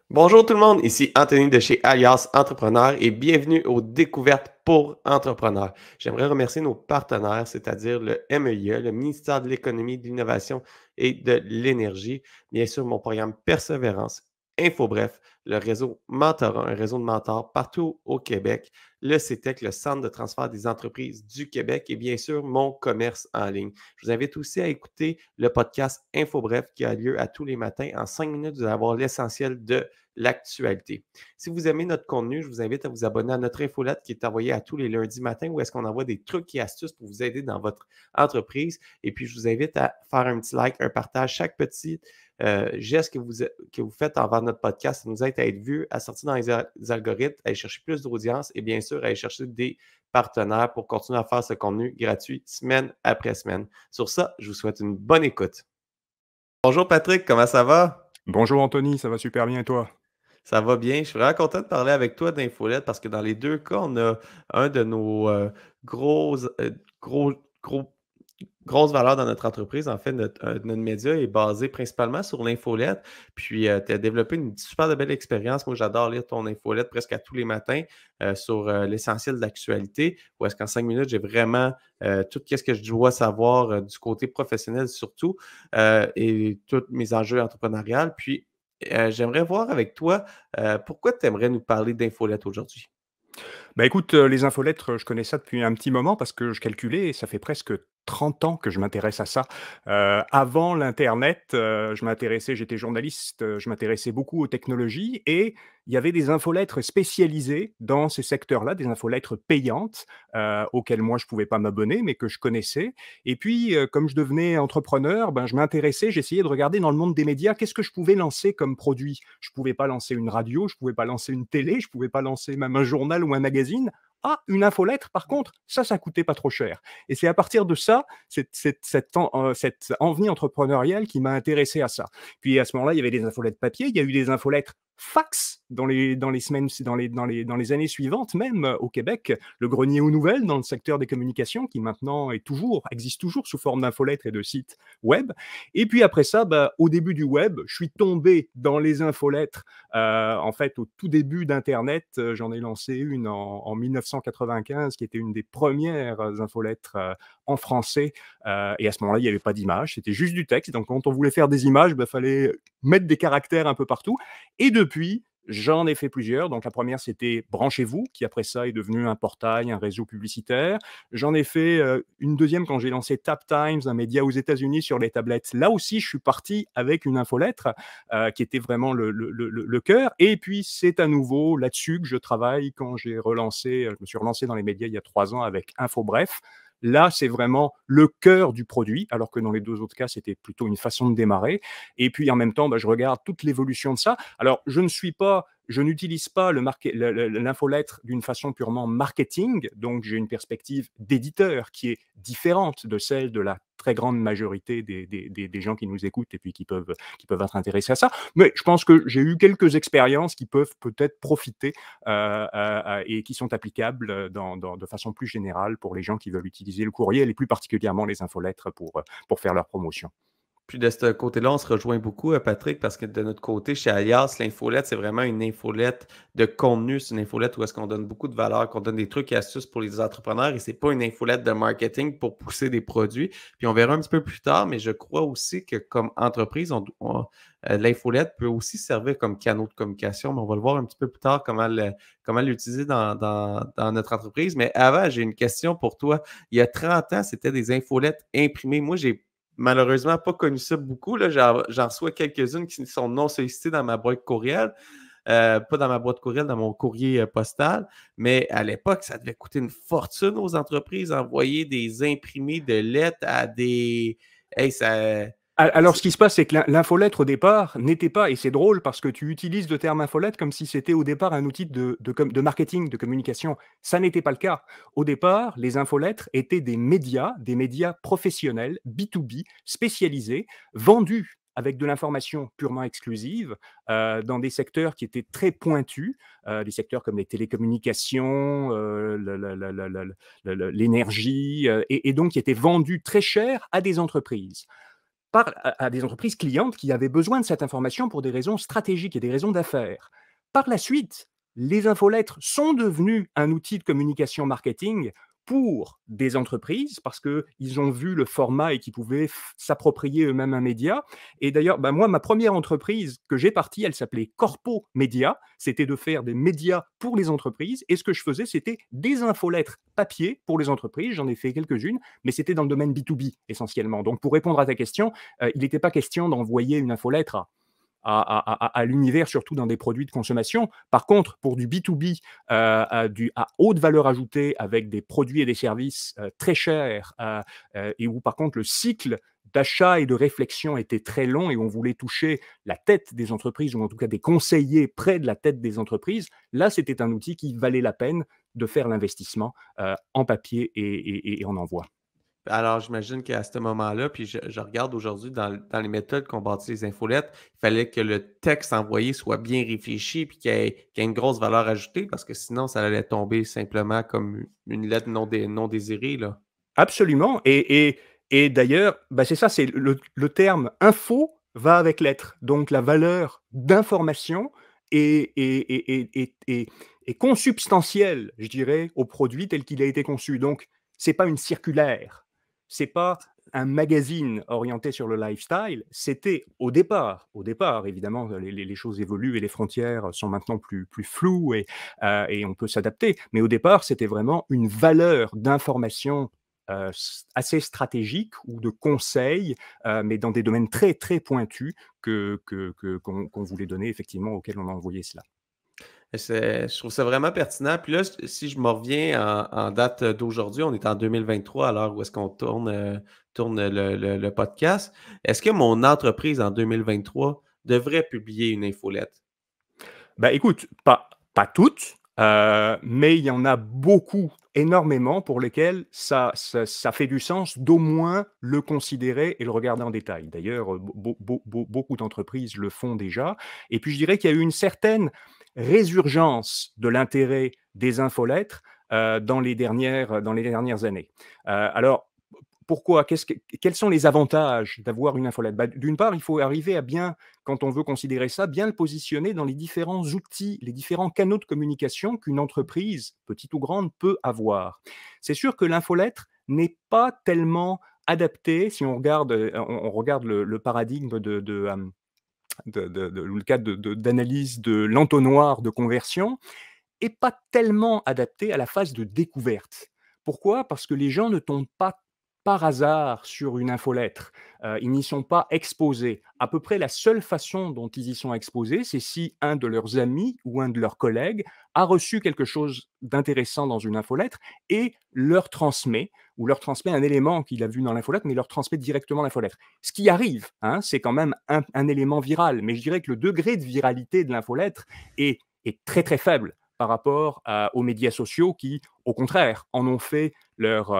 Bonjour tout le monde, ici Anthony de chez Alias Entrepreneur et bienvenue aux Découvertes pour Entrepreneurs. J'aimerais remercier nos partenaires, c'est-à-dire le MEIE, le ministère de l'Économie, de l'Innovation et de l'Énergie, bien sûr mon programme Persévérance, InfoBref, le réseau Mentorat, un réseau de mentors partout au Québec, le CETEC, le Centre de transfert des entreprises du Québec et bien sûr mon commerce en ligne. Je vous invite aussi à écouter le podcast InfoBref qui a lieu à tous les matins. En 5 minutes, vous allez avoir l'essentiel de l'actualité. Si vous aimez notre contenu, je vous invite à vous abonner à notre infolette qui est envoyée à tous les lundis matins où est-ce qu'on envoie des trucs et astuces pour vous aider dans votre entreprise. Et puis, je vous invite à faire un petit like, un partage. Chaque petit geste que vous faites envers notre podcast, ça nous aide à être vus, à sortir dans les algorithmes, à aller chercher plus d'audience et bien sûr, à aller chercher des partenaires pour continuer à faire ce contenu gratuit semaine après semaine. Sur ça, je vous souhaite une bonne écoute. Bonjour Patrick, comment ça va? Bonjour Anthony, ça va super bien et toi? Ça va bien. Je suis vraiment content de parler avec toi d'Infolette parce que dans les deux cas, on a un de nos grosses, gros, gros, grosses valeurs dans notre entreprise. En fait, notre média est basé principalement sur l'infolette. Puis, tu as développé une super de belle expérience. Moi, j'adore lire ton infolette presque à tous les matins sur l'essentiel de l'actualité. Où est-ce qu'en 5 minutes, j'ai vraiment tout ce que je dois savoir du côté professionnel surtout et tous mes enjeux entrepreneuriales. Puis, j'aimerais voir avec toi pourquoi tu aimerais nous parler d'infolette aujourd'hui. Bah, écoute, les infolettres, je connais ça depuis un petit moment parce que je calculais et ça fait presque 30 ans que je m'intéresse à ça. Avant l'internet, j'étais journaliste, je m'intéressais beaucoup aux technologies et il y avait des infolettres spécialisées dans ces secteurs-là, des infolettres payantes, auxquelles moi je pouvais pas m'abonner, mais que je connaissais. Et puis, comme je devenais entrepreneur, ben, je m'intéressais, j'essayais de regarder dans le monde des médias, qu'est-ce que je pouvais lancer comme produit? Je pouvais pas lancer une radio, je pouvais pas lancer une télé, je pouvais pas lancer même un journal ou un magazine. Ah, une infolettre, par contre, ça coûtait pas trop cher. Et c'est à partir de ça, cette envie entrepreneuriale qui m'a intéressé à ça. Puis à ce moment-là, il y avait des infolettres papier, il y a eu des infolettres fax dans les semaines, dans les années suivantes, même au Québec, le grenier aux nouvelles dans le secteur des communications, qui maintenant existe toujours sous forme d'infolettres et de sites web. Et puis après ça, bah, au début du web, je suis tombé dans les infolettres. En fait, au tout début d'internet, j'en ai lancé une en 1995 qui était une des premières infolettres en français. Et à ce moment-là, il n'y avait pas d'image, c'était juste du texte. Donc quand on voulait faire des images, il fallait mettre des caractères un peu partout. Et depuis, j'en ai fait plusieurs. Donc la première, c'était Branchez-vous, qui après ça est devenu un portail, un réseau publicitaire. J'en ai fait une deuxième quand j'ai lancé Tap Times, un média aux États-Unis sur les tablettes. Là aussi, je suis parti avec une infolettre qui était vraiment le cœur. Et puis, c'est à nouveau là-dessus que je travaille quand je me suis relancé dans les médias il y a 3 ans avec InfoBref. Là, c'est vraiment le cœur du produit, alors que dans les deux autres cas, c'était plutôt une façon de démarrer. Et puis, en même temps, je regarde toute l'évolution de ça. Alors, je n'utilise pas l'infolettre d'une façon purement marketing, donc j'ai une perspective d'éditeur qui est différente de celle de la très grande majorité des gens qui nous écoutent et puis qui peuvent être intéressés à ça. Mais je pense que j'ai eu quelques expériences qui peuvent peut-être profiter et qui sont applicables de façon plus générale pour les gens qui veulent utiliser le courriel et plus particulièrement les infolettres pour faire leur promotion. Puis de ce côté-là, on se rejoint beaucoup, Patrick, parce que de notre côté, chez Alias, l'infolette, c'est vraiment une infolette de contenu. C'est une infolette où est-ce qu'on donne beaucoup de valeur, qu'on donne des trucs et astuces pour les entrepreneurs et c'est pas une infolette de marketing pour pousser des produits. Puis on verra un petit peu plus tard, mais je crois aussi que comme entreprise, l'infolette peut aussi servir comme canal de communication, mais on va le voir un petit peu plus tard comment l'utiliser dans notre entreprise. Mais avant, j'ai une question pour toi. Il y a 30 ans, c'était des infolettes imprimées. Moi, j'ai malheureusement pas connu ça beaucoup. Là. J'en reçois quelques-unes qui sont non sollicitées dans ma boîte courriel. Pas dans ma boîte courriel, dans mon courrier postal. Mais à l'époque, ça devait coûter une fortune aux entreprises envoyer des imprimés de lettres à des. Hey, ça. Alors, ce qui se passe, c'est que l'infolettre, au départ, n'était pas, et c'est drôle parce que tu utilises le terme infolettre comme si c'était au départ un outil de marketing, de communication. Ça n'était pas le cas. Au départ, les infolettres étaient des médias professionnels, B2B, spécialisés, vendus avec de l'information purement exclusive dans des secteurs qui étaient très pointus, des secteurs comme les télécommunications, l'énergie, et donc qui étaient vendus très cher à des entreprises. à des entreprises clientes qui avaient besoin de cette information pour des raisons stratégiques et des raisons d'affaires. Par la suite, les infolettres sont devenues un outil de communication marketing pour des entreprises parce qu'ils ont vu le format et qu'ils pouvaient s'approprier eux-mêmes un média. Et d'ailleurs, moi, ma première entreprise que j'ai partie, elle s'appelait Corpo Média. C'était de faire des médias pour les entreprises. Et ce que je faisais, c'était des infolettres papier pour les entreprises. J'en ai fait quelques-unes, mais c'était dans le domaine B2B essentiellement. Donc, pour répondre à ta question, il n'était pas question d'envoyer une infolettre à l'univers, surtout dans des produits de consommation. Par contre, pour du B2B, à haute valeur ajoutée, avec des produits et des services très chers, et où par contre le cycle d'achat et de réflexion était très long et où on voulait toucher la tête des entreprises, ou en tout cas des conseillers près de la tête des entreprises, là, c'était un outil qui valait la peine de faire l'investissement en papier et en envoi. Alors, j'imagine qu'à ce moment-là, puis je regarde aujourd'hui dans les méthodes qu'on bâtit les infolettes, il fallait que le texte envoyé soit bien réfléchi puis qu'il y ait une grosse valeur ajoutée parce que sinon, ça allait tomber simplement comme une lettre non désirée, là. Absolument. Et d'ailleurs, c'est ça, c'est le terme info va avec lettre. Donc la valeur d'information est consubstantielle, je dirais, au produit tel qu'il a été conçu. Donc, c'est pas une circulaire, c'est pas un magazine orienté sur le lifestyle. C'était au départ, évidemment, les choses évoluent et les frontières sont maintenant plus floues et on peut s'adapter. Mais au départ, c'était vraiment une valeur d'information assez stratégique ou de conseils, mais dans des domaines très, très pointus qu'on voulait donner effectivement auxquels on a envoyé cela. Je trouve ça vraiment pertinent. Puis là, si je me reviens en date d'aujourd'hui, on est en 2023 à l'heure où est-ce qu'on tourne le podcast. Est-ce que mon entreprise en 2023 devrait publier une infolette? Écoute, pas toutes, mais il y en a beaucoup, énormément, pour lesquelles ça fait du sens d'au moins le considérer et le regarder en détail. D'ailleurs, beaucoup d'entreprises le font déjà. Et puis je dirais qu'il y a eu une certaine résurgence de l'intérêt des infolettres, dans les dernières années. Alors pourquoi? Quels sont les avantages d'avoir une infolette? D'une part, il faut arriver à bien, quand on veut considérer ça, bien le positionner dans les différents outils, les différents canaux de communication qu'une entreprise, petite ou grande, peut avoir. C'est sûr que l'infolettre n'est pas tellement adaptée, si on regarde le paradigme ou le cadre d'analyse de l'entonnoir de conversion, est pas tellement adapté à la phase de découverte. Pourquoi? Parce que les gens ne tombent pas par hasard sur une infolettre. Ils n'y sont pas exposés. À peu près la seule façon dont ils y sont exposés, c'est si un de leurs amis ou un de leurs collègues a reçu quelque chose d'intéressant dans une infolettre et leur transmet, ou leur transmet un élément qu'il a vu dans l'infolettre, mais leur transmet directement l'infolettre. Ce qui arrive, hein, c'est quand même un élément viral, mais je dirais que le degré de viralité de l'infolettre est très très faible par rapport aux médias sociaux qui, au contraire, en ont fait leur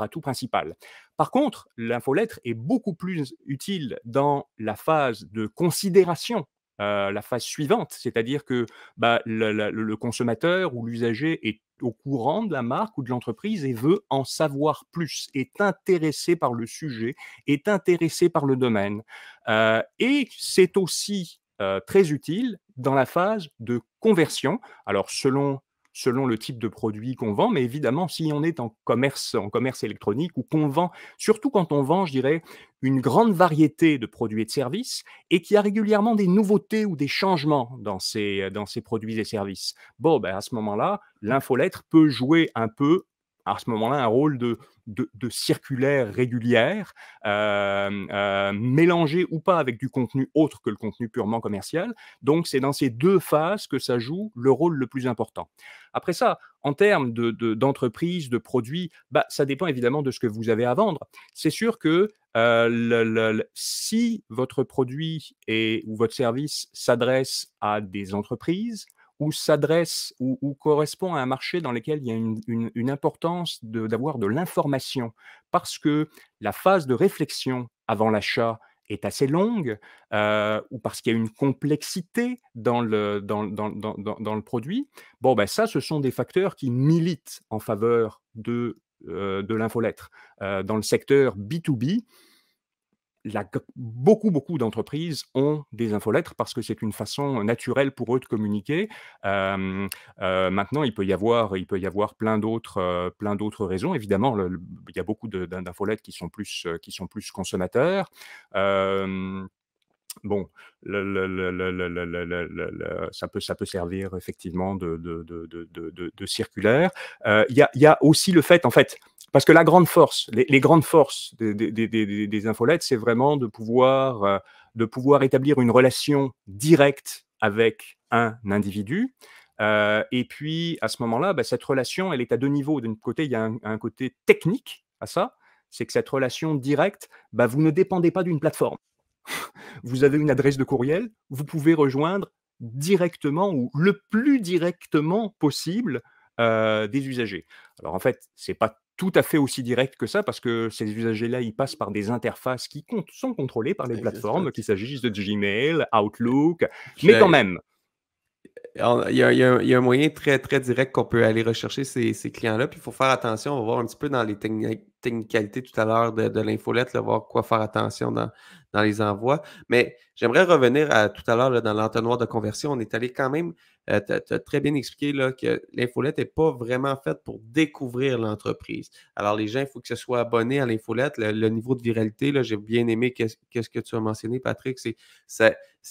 atout principal. Par contre, l'infolettre est beaucoup plus utile dans la phase de considération, la phase suivante, c'est-à-dire que le consommateur ou l'usager est au courant de la marque ou de l'entreprise et veut en savoir plus, est intéressé par le sujet, est intéressé par le domaine. Et c'est aussi très utile dans la phase de conversion. Alors, selon le type de produit qu'on vend, mais évidemment, si on est en commerce électronique ou qu'on vend, surtout quand on vend, je dirais, une grande variété de produits et de services et qu'il y a régulièrement des nouveautés ou des changements dans ces produits et services. À ce moment-là, l'infolettre peut jouer un peu, à ce moment-là, un rôle de circulaire régulière, mélangée ou pas avec du contenu autre que le contenu purement commercial. Donc, c'est dans ces deux phases que ça joue le rôle le plus important. Après ça, en termes d'entreprise, de produits, ça dépend évidemment de ce que vous avez à vendre. C'est sûr que si votre produit ou votre service s'adresse à des entreprises, ou s'adresse ou correspond à un marché dans lequel il y a une importance d'avoir de l'information, parce que la phase de réflexion avant l'achat est assez longue, ou parce qu'il y a une complexité dans le produit. Ça, ce sont des facteurs qui militent en faveur de l'infolettre. Dans le secteur B2B, beaucoup d'entreprises ont des infolettres parce que c'est une façon naturelle pour eux de communiquer. Maintenant, il peut y avoir plein d'autres raisons. Évidemment, il y a beaucoup d'infolettes qui sont plus consommateurs. Bon, ça peut servir effectivement de circulaire. Il y a aussi le fait, en fait, parce que la grande force, les grandes forces des infolettes, c'est vraiment de pouvoir établir une relation directe avec un individu. Et puis, à ce moment-là, bah, cette relation, elle est à 2 niveaux. D'un côté, il y a un côté technique à ça, c'est que cette relation directe, bah, vous ne dépendez pas d'une plateforme. Vous avez une adresse de courriel, vous pouvez rejoindre directement ou le plus directement possible, des usagers. Alors en fait, c'est pas tout à fait aussi direct que ça parce que ces usagers-là, ils passent par des interfaces qui sont contrôlées par les plateformes, qu'il s'agisse de Gmail, Outlook, mais quand même. Il y a un moyen très, très direct qu'on peut aller rechercher ces clients-là. Puis il faut faire attention. On va voir un petit peu dans les technicalités tout à l'heure de l'infolette, là, voir quoi faire attention dans les envois. Mais j'aimerais revenir à tout à l'heure là, dans l'entonnoir de conversion. On est allé quand même, tu as très bien expliqué là, que l'infolette n'est pas vraiment faite pour découvrir l'entreprise. Alors, les gens, il faut que ce soit abonné à l'infolette. Le niveau de viralité, là, j'ai bien aimé qu'est-ce que tu as mentionné, Patrick.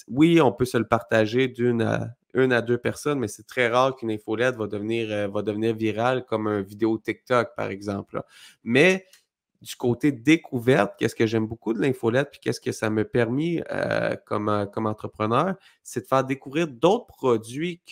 Oui, on peut se le partager une à deux personnes, mais c'est très rare qu'une infolette va devenir virale comme une vidéo TikTok, par exemple, là. Mais du côté découverte, qu'est-ce que j'aime beaucoup de l'infolette, puis qu'est-ce que ça m'a permis comme entrepreneur, c'est de faire découvrir d'autres produits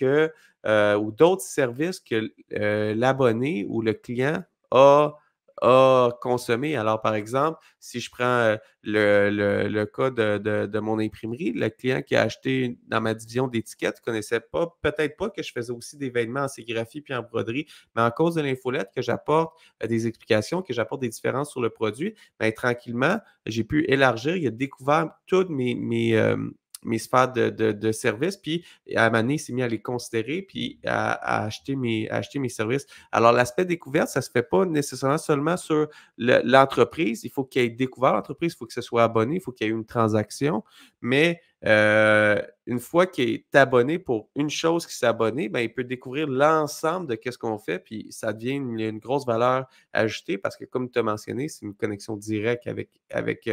ou d'autres services que l'abonné ou le client a, a consommé. Alors, par exemple, si je prends le cas de mon imprimerie, le client qui a acheté dans ma division d'étiquettes ne connaissait pas, peut-être pas que je faisais aussi des vêtements en sérigraphie puis en broderie, mais en cause de l'infolette, que j'apporte des explications, que j'apporte des différences sur le produit, bien, tranquillement, j'ai pu élargir, il a découvert toutes mes sphères de services, puis à un moment donné, il s'est mis à les considérer, puis à acheter mes services. Alors, l'aspect découverte, ça ne se fait pas nécessairement seulement sur l'entreprise. Il faut qu'il y ait découvert l'entreprise, il faut que ce soit abonné, il faut qu'il y ait eu une transaction. Mais une fois qu'il est abonné pour une chose qui s'est abonné, ben, il peut découvrir l'ensemble de ce qu'on fait, puis ça devient une grosse valeur ajoutée parce que, comme tu as mentionné, c'est une connexion directe avec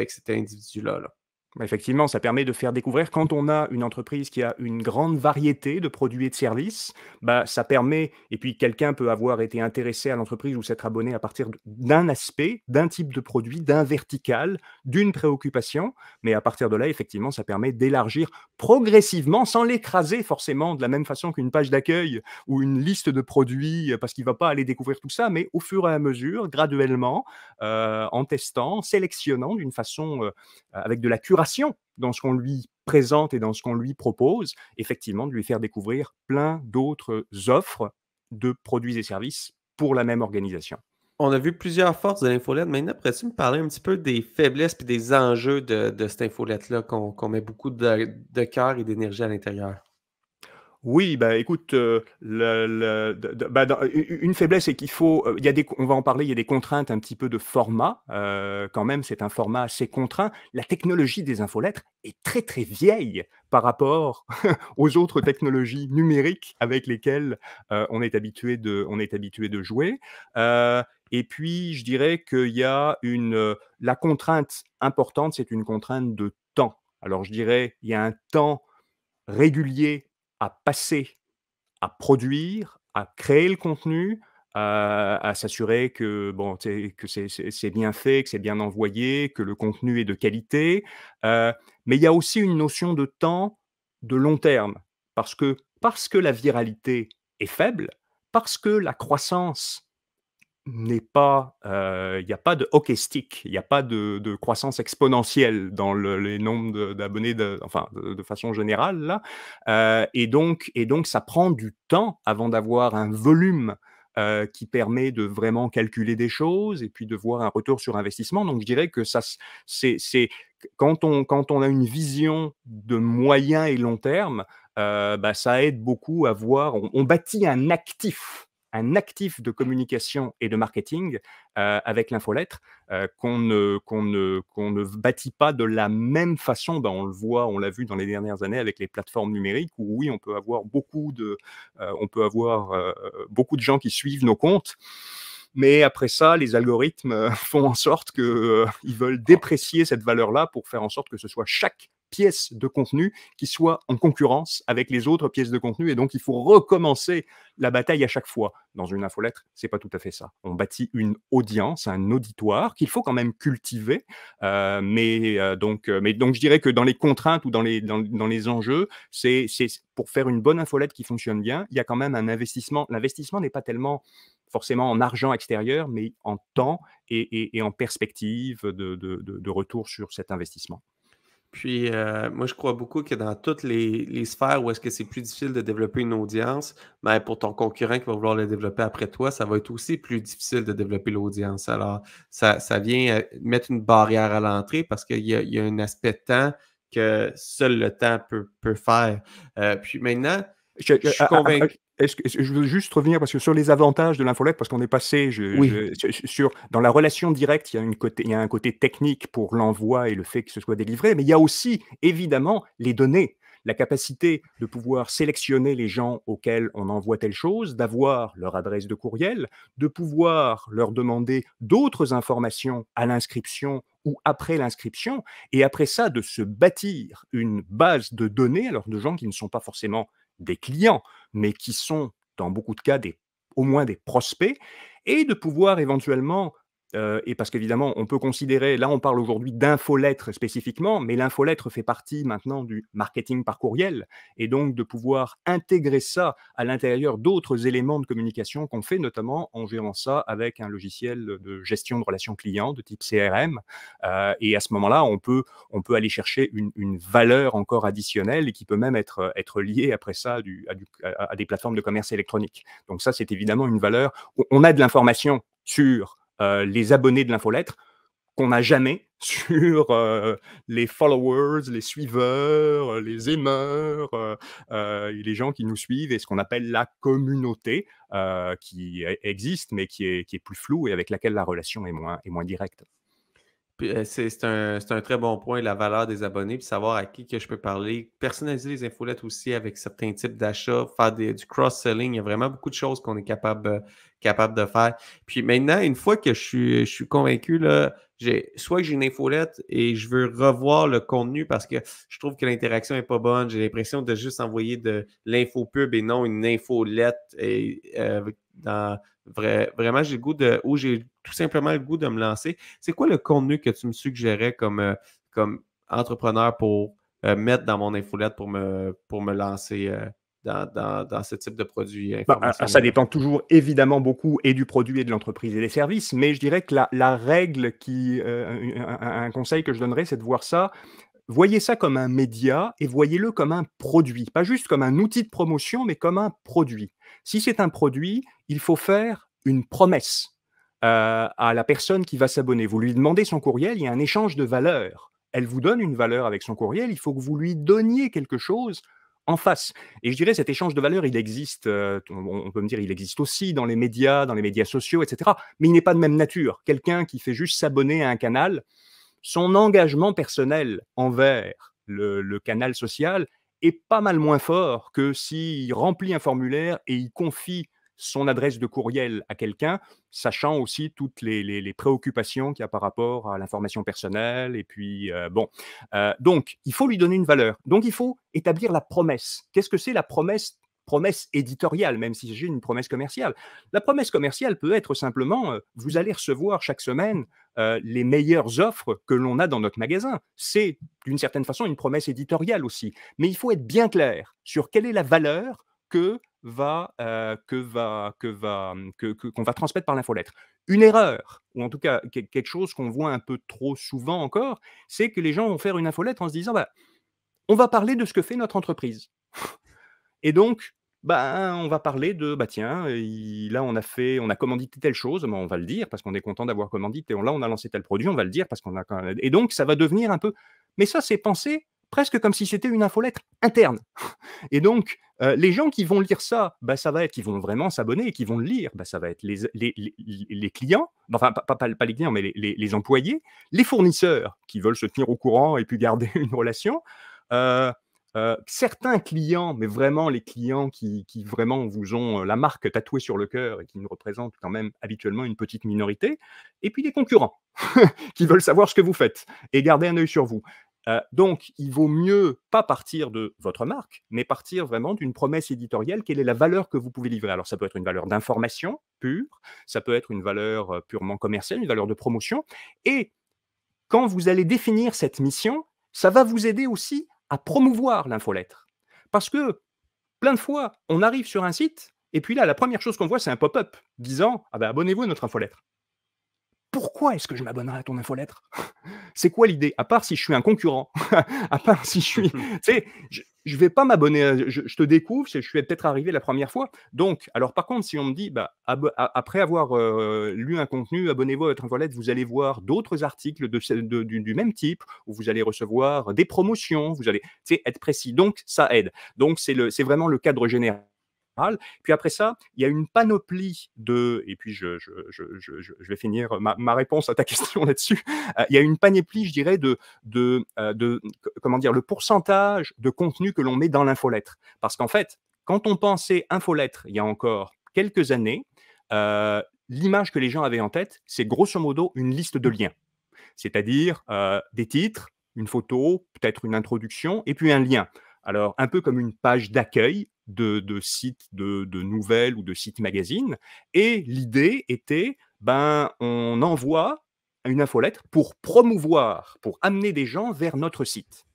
cet individu-là, là. Bah, effectivement, ça permet de faire découvrir quand on a une entreprise qui a une grande variété de produits et de services, bah, ça permet et puis quelqu'un peut avoir été intéressé à l'entreprise ou s'être abonné à partir d'un aspect, d'un type de produit, d'un vertical, d'une préoccupation, mais à partir de là, effectivement, ça permet d'élargir progressivement, sans l'écraser forcément de la même façon qu'une page d'accueil ou une liste de produits, parce qu'il ne va pas aller découvrir tout ça, mais au fur et à mesure, graduellement, en testant, en sélectionnant d'une façon, avec de la curation dans ce qu'on lui présente et dans ce qu'on lui propose, effectivement, de lui faire découvrir plein d'autres offres de produits et services pour la même organisation. On a vu plusieurs forces de l'infolette. Maintenant, pourrais-tu me parler un petit peu des faiblesses et des enjeux de cette infolette-là qu'on met beaucoup de cœur et d'énergie à l'intérieur? Oui, bah, écoute, bah, une faiblesse, c'est qu'il faut, il y a on va en parler, il y a des contraintes un petit peu de format, quand même, c'est un format assez contraint. La technologie des infolettres est très, très vieille par rapport aux autres technologies numériques avec lesquelles, on est habitué de jouer. Et puis je dirais qu'il y a la contrainte importante, c'est une contrainte de temps. Alors je dirais, il y a un temps régulier à passer à produire, à créer le contenu, à s'assurer que bon, tu sais, que c'est bien fait, que c'est bien envoyé, que le contenu est de qualité. Mais il y a aussi une notion de temps de long terme parce que la viralité est faible, parce que la croissance n'est pas, il n'y a pas de hockey stick, il n'y a pas de croissance exponentielle dans les nombres d'abonnés enfin, de façon générale là, et donc ça prend du temps avant d'avoir un volume, qui permet de vraiment calculer des choses et puis de voir un retour sur investissement. Donc je dirais que ça c'est quand on a une vision de moyen et long terme, bah, ça aide beaucoup à voir on bâtit un actif un actif de communication et de marketing avec l'infolettre qu'on ne bâtit pas de la même façon. Ben, on l'a vu dans les dernières années avec les plateformes numériques où oui, on peut avoir beaucoup de gens qui suivent nos comptes. Mais après ça, les algorithmes font en sorte qu'ils veulent déprécier cette valeur-là pour faire en sorte que ce soit chaque pièce de contenu qui soit en concurrence avec les autres pièces de contenu. Et donc, il faut recommencer la bataille à chaque fois. Dans une infolettre, c'est pas tout à fait ça. On bâtit une audience, un auditoire qu'il faut quand même cultiver. Donc, je dirais que dans les contraintes ou dans les enjeux, c'est pour faire une bonne infolette qui fonctionne bien, il y a quand même un investissement. L'investissement n'est pas tellement forcément en argent extérieur, mais en temps et en perspective de retour sur cet investissement. Puis, moi, je crois beaucoup que dans toutes les sphères où est-ce que c'est plus difficile de développer une audience, ben, pour ton concurrent qui va vouloir le développer après toi, ça va être aussi plus difficile de développer l'audience. Alors, ça vient mettre une barrière à l'entrée parce qu'il y a un aspect de temps que seul le temps peut faire. Puis maintenant, je suis convaincu. Je veux juste revenir parce que sur les avantages de l'infolette, parce qu'on est passé Oui. dans la relation directe, il y a un côté technique pour l'envoi et le fait que ce soit délivré, mais il y a aussi évidemment les données, la capacité de pouvoir sélectionner les gens auxquels on envoie telle chose, d'avoir leur adresse de courriel, de pouvoir leur demander d'autres informations à l'inscription ou après l'inscription, et après ça, de se bâtir une base de données, alors de gens qui ne sont pas forcément des clients, mais qui sont dans beaucoup de cas au moins des prospects, et de pouvoir éventuellement, et parce qu'évidemment on peut considérer, là on parle aujourd'hui d'infolettre spécifiquement, mais l'infolettre fait partie maintenant du marketing par courriel, et donc de pouvoir intégrer ça à l'intérieur d'autres éléments de communication qu'on fait, notamment en gérant ça avec un logiciel de gestion de relations clients de type CRM, et à ce moment-là on peut aller chercher une valeur encore additionnelle et qui peut même être liée après ça à des plateformes de commerce électronique. Donc ça, c'est évidemment une valeur. On a de l'information sur les abonnés de l'infolettre qu'on n'a jamais sur les followers, les suiveurs, les aimeurs, et les gens qui nous suivent et ce qu'on appelle la communauté qui existe mais qui est plus floue et avec laquelle la relation est moins directe. Puis, c'est un très bon point, la valeur des abonnés, puis savoir à qui que je peux parler. Personnaliser les infolettes aussi avec certains types d'achats, faire du cross-selling. Il y a vraiment beaucoup de choses qu'on est capable de faire. Puis maintenant, une fois que je suis convaincu, là, soit que j'ai une infolette et je veux revoir le contenu parce que je trouve que l'interaction n'est pas bonne. J'ai l'impression de juste envoyer de l'infopub et non une infolette. Et, vraiment, j'ai le goût ou j'ai tout simplement le goût de me lancer. C'est quoi le contenu que tu me suggérais comme entrepreneur pour mettre dans mon infolette pour me lancer dans ce type de produit Ça informationnel? dépend toujours évidemment beaucoup et du produit et de l'entreprise et des services, mais je dirais que la règle un conseil que je donnerais, c'est de voir ça. Voyez ça comme un média et voyez-le comme un produit, pas juste comme un outil de promotion, mais comme un produit. Si c'est un produit, il faut faire une promesse à la personne qui va s'abonner. Vous lui demandez son courriel, il y a un échange de valeurs. Elle vous donne une valeur avec son courriel, il faut que vous lui donniez quelque chose en face. Et je dirais cet échange de valeurs, il existe, on peut me dire, il existe aussi dans les médias sociaux, etc. Mais il n'est pas de même nature. Quelqu'un qui fait juste s'abonner à un canal, son engagement personnel envers le canal social est pas mal moins fort que s'il remplit un formulaire et il confie son adresse de courriel à quelqu'un, sachant aussi toutes les préoccupations qu'il y a par rapport à l'information personnelle. Et puis, donc, il faut lui donner une valeur. Donc, il faut établir la promesse. Qu'est-ce que c'est la promesse éditoriale, même si j'ai une promesse commerciale? La promesse commerciale peut être simplement, vous allez recevoir chaque semaine les meilleures offres que l'on a dans notre magasin. C'est d'une certaine façon une promesse éditoriale aussi. Mais il faut être bien clair sur quelle est la valeur qu'on va transmettre par l'infolettre. Une erreur, ou en tout cas quelque chose qu'on voit un peu trop souvent encore, c'est que les gens vont faire une infolettre en se disant bah, on va parler de ce que fait notre entreprise. Et donc, ben, on va parler de, bah tiens, là on a commandité telle chose, ben, on va le dire parce qu'on est content d'avoir commandité. Là on a lancé tel produit, on va le dire parce qu'on a quand même. Et donc ça va devenir un peu. Mais ça c'est pensé presque comme si c'était une infolettre interne. Et donc Les gens qui vont lire ça, bah, ça va être qui vont vraiment s'abonner et qui vont le lire, bah, ça va être les clients, enfin pas les clients, mais les employés, les fournisseurs qui veulent se tenir au courant et puis garder une relation, heu certains clients, mais vraiment les clients qui vraiment vous ont, la marque tatouée sur le cœur et qui nous représentent quand même habituellement une petite minorité et puis les concurrents qui veulent savoir ce que vous faites et garder un œil sur vous. Donc il vaut mieux pas partir de votre marque, mais partir vraiment d'une promesse éditoriale. Quelle est la valeur que vous pouvez livrer? Alors ça peut être une valeur d'information pure, ça peut être une valeur, purement commerciale, une valeur de promotion et quand vous allez définir cette mission, ça va vous aider aussi à promouvoir l'infolettre. Parce que plein de fois, on arrive sur un site et puis là, la première chose qu'on voit, c'est un pop-up disant: «Ah ben, abonnez-vous à notre infolettre». Pourquoi est-ce que je m'abonnerais à ton infolettre? C'est quoi l'idée? À part si je suis un concurrent, à part si je suis tu sais, je vais pas m'abonner à je te découvre, je suis peut-être arrivé la première fois. Donc alors par contre, si on me dit, bah, après avoir, lu un contenu, abonnez-vous à votre infolette, vous allez voir d'autres articles de ce de du même type, où vous allez recevoir des promotions, vous allez, tu sais, être précis. Donc ça aide. Donc c'est vraiment le cadre général. Puis après ça, il y a une panoplie de et puis je vais finir ma réponse à ta question là-dessus. Il y a une panoplie, je dirais, comment dire? Le pourcentage de contenu que l'on met dans l'infolettre. Parce qu'en fait, quand on pensait infolettre il y a encore quelques années, l'image que les gens avaient en tête, c'est grosso modo une liste de liens. C'est-à-dire, des titres, une photo, peut-être une introduction et puis un lien. Alors un peu comme une page d'accueil de sites de nouvelles ou de sites magazines et l'idée était, ben, on envoie une infolettre pour promouvoir, pour amener des gens vers notre site.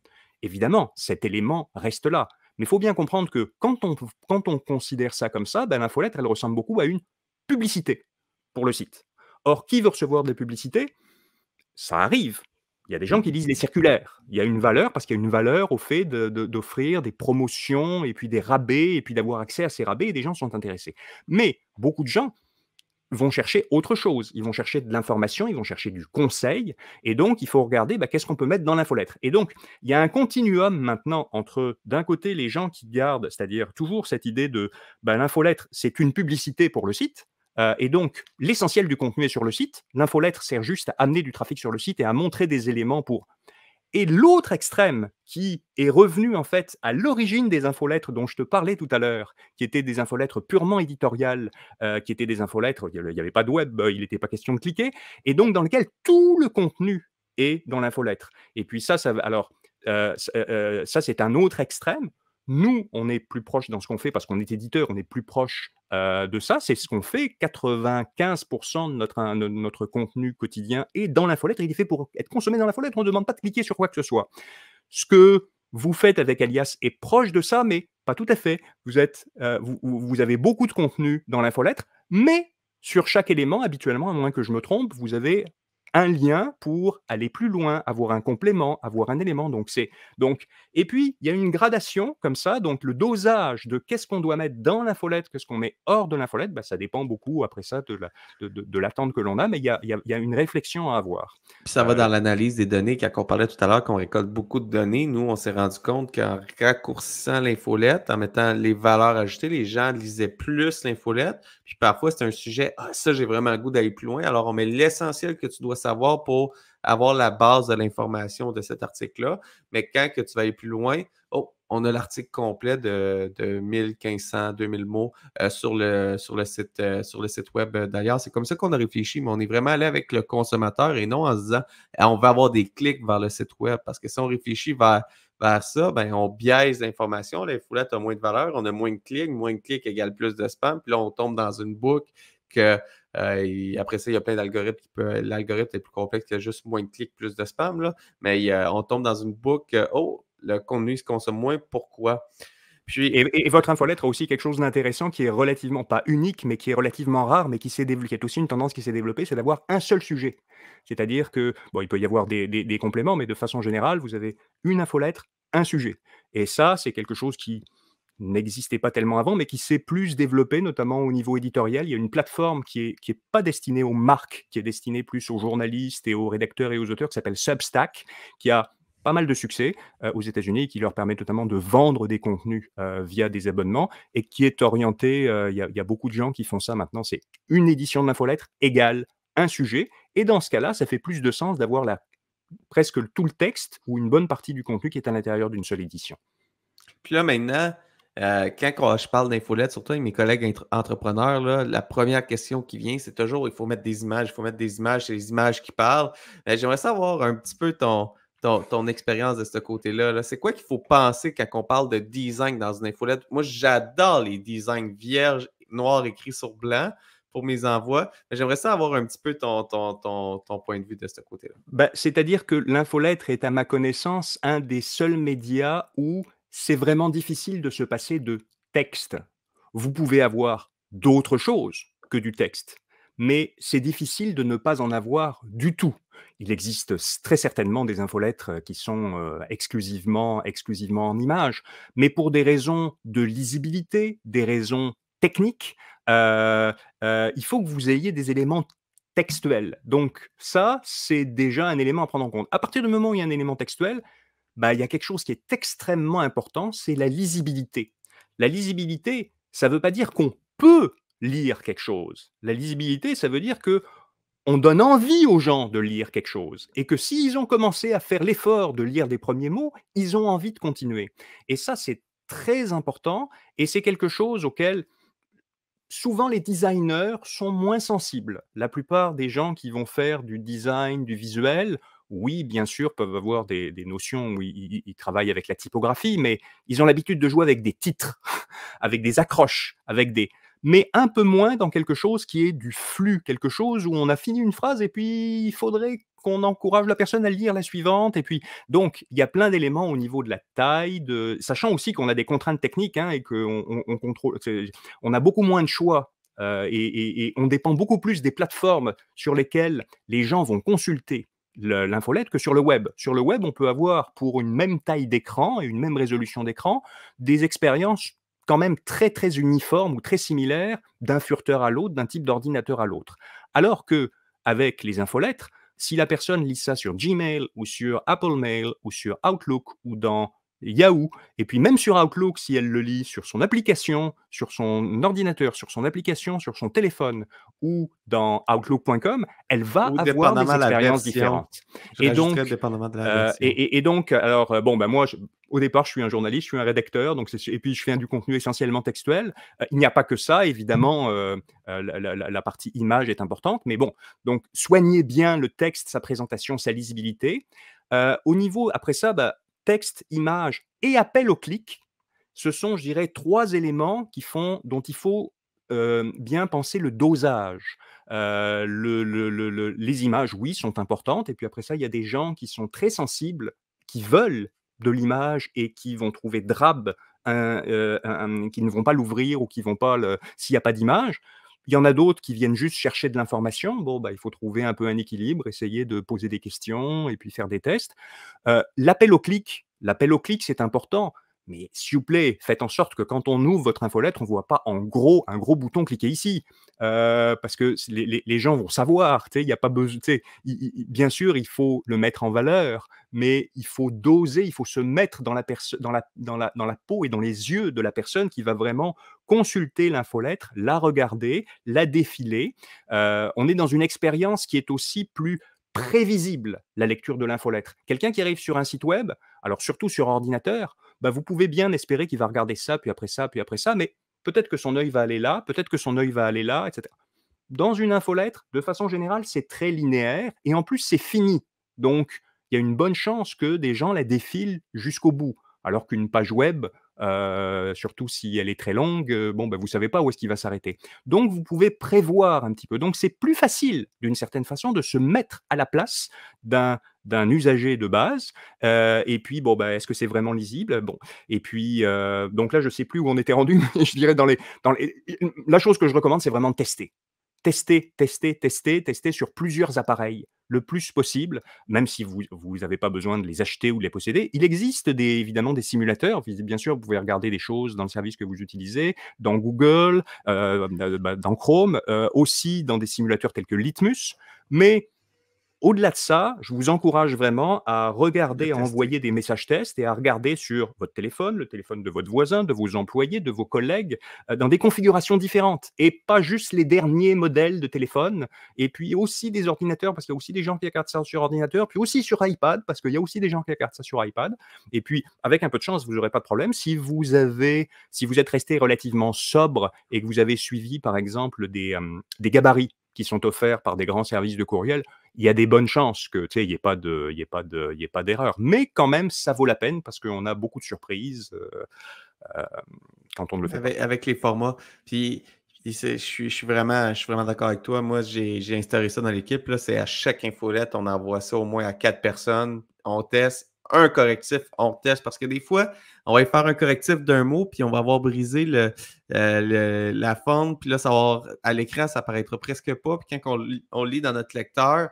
Évidemment, cet élément reste là, mais il faut bien comprendre que quand on considère ça comme ça, ben, l'infolettre, elle ressemble beaucoup à une publicité pour le site. Or, qui veut recevoir des publicités? Ça arrive. Il y a des gens qui lisent les circulaires. Il y a une valeur parce qu'il y a une valeur au fait d'offrir des promotions et puis des rabais et puis d'avoir accès à ces rabais et des gens sont intéressés. Mais beaucoup de gens vont chercher autre chose. Ils vont chercher de l'information, ils vont chercher du conseil et donc il faut regarder, bah, qu'est-ce qu'on peut mettre dans l'infolettre? Et donc il y a un continuum maintenant entre, d'un côté, les gens qui gardent, c'est-à-dire toujours cette idée de, bah, l'infolettre, c'est une publicité pour le site, et donc l'essentiel du contenu est sur le site. L'infolettre sert juste à amener du trafic sur le site et à montrer des éléments pour et l'autre extrême qui est revenu en fait à l'origine des infolettres dont je te parlais tout à l'heure, qui étaient des infolettres purement éditoriales, qui étaient des infolettres, il y avait pas de web, il n'était pas question de cliquer et donc dans lequel tout le contenu est dans l'infolettre et puis ça va alors, ça c'est un autre extrême. Nous, on est plus proche dans ce qu'on fait parce qu'on est éditeur, on est plus proche, de ça. C'est ce qu'on fait. 95 de notre contenu quotidien est dans l'infolettre et il est fait pour être consommé dans l'infolettre. On ne demande pas de cliquer sur quoi que ce soit. Ce que vous faites avec Alias est proche de ça, mais pas tout à fait. Vous avez beaucoup de contenu dans l'infolettre, mais sur chaque élément, habituellement, à moins que je me trompe, vous avez un lien pour aller plus loin, avoir un complément, avoir un élément. Donc et puis il y a une gradation comme ça, donc le dosage de qu'est-ce qu'on doit mettre dans l'infolette, qu'est-ce qu'on met hors de l'infolette, bah, ça dépend beaucoup après ça de l'attente que l'on a, mais il y a une réflexion à avoir. Puis ça va dans l'analyse des données. Quand on parlait tout à l'heure qu'on récolte beaucoup de données, nous, on s'est rendu compte qu'en raccourcissant l'infolette, en mettant les valeurs ajoutées, les gens lisaient plus l'infolette. Puis parfois, c'est un sujet, ah, ça, j'ai vraiment le goût d'aller plus loin. Alors, on met l'essentiel que tu dois savoir pour avoir la base de l'information de cet article-là. Mais quand que tu vas aller plus loin, oh, on a l'article complet de 1500, 2000 mots sur le site web d'ailleurs. C'est comme ça qu'on a réfléchi, mais on est vraiment allé avec le consommateur et non en se disant on va avoir des clics vers le site web. Parce que si on réfléchit vers ça, ben, on biaise l'information. L'infolette a moins de valeur, on a moins de clics égale plus de spam. Puis là, on tombe dans une boucle que après ça, il y a plein d'algorithmes l'algorithme est plus complexe qu'il y a juste moins de clics, plus de spam. Là. Mais on tombe dans une boucle. Oh, le contenu se consomme moins. Pourquoi? Puis, et votre infolettre a aussi quelque chose d'intéressant qui est relativement, pas unique, mais qui est relativement rare, mais qui est aussi une tendance qui s'est développée, c'est d'avoir un seul sujet. C'est-à-dire que, bon, il peut y avoir des compléments, mais de façon générale, vous avez une infolettre, un sujet. Et ça, c'est quelque chose qui n'existait pas tellement avant, mais qui s'est plus développé, notamment au niveau éditorial. Il y a une plateforme qui est pas destinée aux marques, qui est destinée plus aux journalistes et aux rédacteurs et aux auteurs, qui s'appelle Substack, qui a pas mal de succès aux États-Unis, qui leur permet notamment de vendre des contenus via des abonnements et qui est orienté, il y a beaucoup de gens qui font ça maintenant, c'est une édition de l'infolettre égale un sujet et dans ce cas-là, ça fait plus de sens d'avoir presque tout le texte ou une bonne partie du contenu qui est à l'intérieur d'une seule édition. Puis là, maintenant, quand je parle d'infolette, surtout avec mes collègues entrepreneurs, là, la première question qui vient, c'est toujours il faut mettre des images, il faut mettre des images, c'est les images qui parlent. J'aimerais savoir un petit peu ton expérience de ce côté-là. Là. C'est quoi qu'il faut penser quand on parle de design dans une infolette? Moi, j'adore les designs vierges, noirs écrits sur blanc pour mes envois. Mais j'aimerais ça avoir un petit peu ton point de vue de ce côté-là. Bah, c'est-à-dire que l'infolettre est, à ma connaissance, un des seuls médias où c'est vraiment difficile de se passer de texte. Vous pouvez avoir d'autres choses que du texte, mais c'est difficile de ne pas en avoir du tout. Il existe très certainement des infolettres qui sont exclusivement en images, mais pour des raisons de lisibilité, des raisons techniques, euh, il faut que vous ayez des éléments textuel. Donc ça, c'est déjà un élément à prendre en compte. À partir du moment où il y a un élément textuel, bah, il y a quelque chose qui est extrêmement important, c'est la lisibilité. La lisibilité, ça ne veut pas dire qu'on peut lire quelque chose. La lisibilité, ça veut dire que on donne envie aux gens de lire quelque chose et que s'ils ont commencé à faire l'effort de lire des premiers mots, ils ont envie de continuer. Et ça, c'est très important et c'est quelque chose auquel souvent, les designers sont moins sensibles. La plupart des gens qui vont faire du design, du visuel, oui, bien sûr, peuvent avoir des notions où ils travaillent avec la typographie, mais ils ont l'habitude de jouer avec des titres, avec des accroches, mais un peu moins dans quelque chose qui est du flux, quelque chose où on a fini une phrase et puis il faudrait qu'on encourage la personne à lire la suivante. Et puis, donc, il y a plein d'éléments au niveau de la taille, sachant aussi qu'on a des contraintes techniques hein, et qu'on contrôle. On a beaucoup moins de choix et on dépend beaucoup plus des plateformes sur lesquelles les gens vont consulter l'infolette que sur le web. Sur le web, on peut avoir pour une même taille d'écran et une même résolution d'écran des expériences quand même très très uniformes ou très similaires d'un furteur à l'autre, d'un type d'ordinateur à l'autre. Alors que avec les infolettres, si la personne lit ça sur Gmail ou sur Apple Mail ou sur Outlook ou dans Yahoo, et puis même sur Outlook, si elle le lit sur son application, sur son ordinateur, sur son application, sur son téléphone ou dans Outlook.com, elle va Ou avoir des dépendamment de la expériences version. différentes. Je Et rajouterais donc, dépendamment de la version. alors, bon, ben moi, au départ, je suis un journaliste, je suis un rédacteur, donc et puis je fais du contenu essentiellement textuel. Il n'y a pas que ça, évidemment, la partie image est importante, mais bon, donc soignez bien le texte, sa présentation, sa lisibilité. Au niveau, après ça, bah, texte, image et appel au clic, ce sont, je dirais, 3 éléments dont il faut bien penser le dosage. Les images, oui, sont importantes. Et puis après ça, il y a des gens qui sont très sensibles, qui veulent de l'image et qui vont trouver drabe, qui ne vont pas l'ouvrir ou qui vont pas s'il n'y a pas d'image. Il y en a d'autres qui viennent juste chercher de l'information. Bon, bah, il faut trouver un peu un équilibre, essayer de poser des questions et puis faire des tests. L'appel au clic, c'est important. Mais s'il vous plaît, faites en sorte que quand on ouvre votre infolettre, on ne voit pas en gros un gros bouton cliquez ici. Parce que les gens vont savoir. Il n'y a pas besoin. Bien sûr, il faut le mettre en valeur, mais il faut doser, il faut se mettre dans la peau et dans les yeux de la personne qui va vraiment consulter l'infolettre, la regarder, la défiler. On est dans une expérience qui est aussi plus prévisible, la lecture de l'infolettre. Quelqu'un qui arrive sur un site web, alors surtout sur ordinateur, bah, vous pouvez bien espérer qu'il va regarder ça, puis après ça, mais peut-être que son œil va aller là, peut-être que son œil va aller là, etc. Dans une infolettre, de façon générale, c'est très linéaire et en plus, c'est fini. Donc, il y a une bonne chance que des gens la défilent jusqu'au bout. Alors qu'une page web, surtout si elle est très longue, bon, bah, vous ne savez pas où est-ce qu'il va s'arrêter. Donc, vous pouvez prévoir un petit peu. Donc, c'est plus facile, d'une certaine façon, de se mettre à la place d'un usager de base. Et puis, bon, bah, est-ce que c'est vraiment lisible? Bon. Et puis, donc là, je ne sais plus où on était rendu, mais je dirais la chose que je recommande, c'est vraiment de tester. Tester sur plusieurs appareils, le plus possible, même si vous n'avez pas besoin de les acheter ou de les posséder. Il existe évidemment des simulateurs. Bien sûr, vous pouvez regarder des choses dans le service que vous utilisez, dans Google, dans Chrome, aussi dans des simulateurs tels que Litmus. Mais Au-delà de ça, je vous encourage vraiment à De regarder, à tester. envoyer des messages tests et à regarder sur votre téléphone, le téléphone de votre voisin, de vos employés, de vos collègues, dans des configurations différentes et pas juste les derniers modèles de téléphone et puis aussi des ordinateurs parce qu'il y a aussi des gens qui regardent ça sur ordinateur, puis aussi sur iPad parce qu'il y a aussi des gens qui regardent ça sur iPad et puis avec un peu de chance, vous n'aurez pas de problème. Si vous êtes resté relativement sobre et que vous avez suivi par exemple des gabarits qui sont offerts par des grands services de courriel, il y a des bonnes chances que, tu sais, il y ait pas d'erreur. Mais quand même, ça vaut la peine parce qu'on a beaucoup de surprises, heu, quand on ne le fait pas. Avec les formats. Puis je suis vraiment d'accord avec toi. Moi, j'ai instauré ça dans l'équipe. Là, c'est à chaque infolette, on envoie ça au moins à 4 personnes. On teste un correctif, on teste parce que des fois, on va y faire un correctif d'un mot, puis on va avoir brisé la forme, puis là, ça va avoir, à l'écran, ça apparaîtra presque pas. Puis quand on lit dans notre lecteur,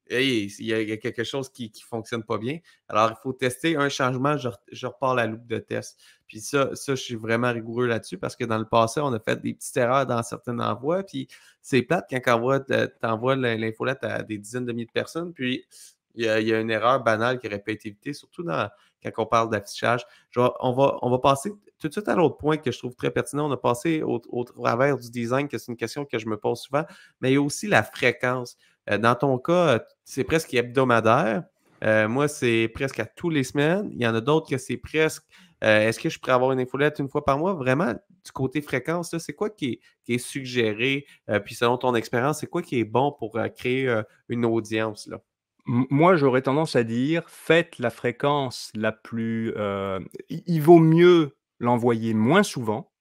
hey, il y a quelque chose qui ne fonctionne pas bien. Alors, il faut tester un changement, je repars la loupe de test. Puis ça, je suis vraiment rigoureux là-dessus parce que dans le passé, on a fait des petites erreurs dans certains envois. Puis c'est plate quand tu envoies l'infolette à des dizaines de milliers de personnes. Puis il y a une erreur banale qui aurait pu être évitée, surtout quand on parle d'affichage. On va passer tout de suite à l'autre point que je trouve très pertinent. On a passé au travers du design, que c'est une question que je me pose souvent, mais il y a aussi la fréquence. Dans ton cas, c'est presque hebdomadaire. Moi, c'est presque à tous les semaines. Il y en a d'autres que c'est presque. Est-ce que je pourrais avoir une infolette une fois par mois? Vraiment, du côté fréquence, là, c'est quoi qui est suggéré? Puis selon ton expérience, c'est quoi qui est bon pour créer une audience, là? Moi, j'aurais tendance à dire: faites la fréquence la plus, il vaut mieux l'envoyer moins souvent,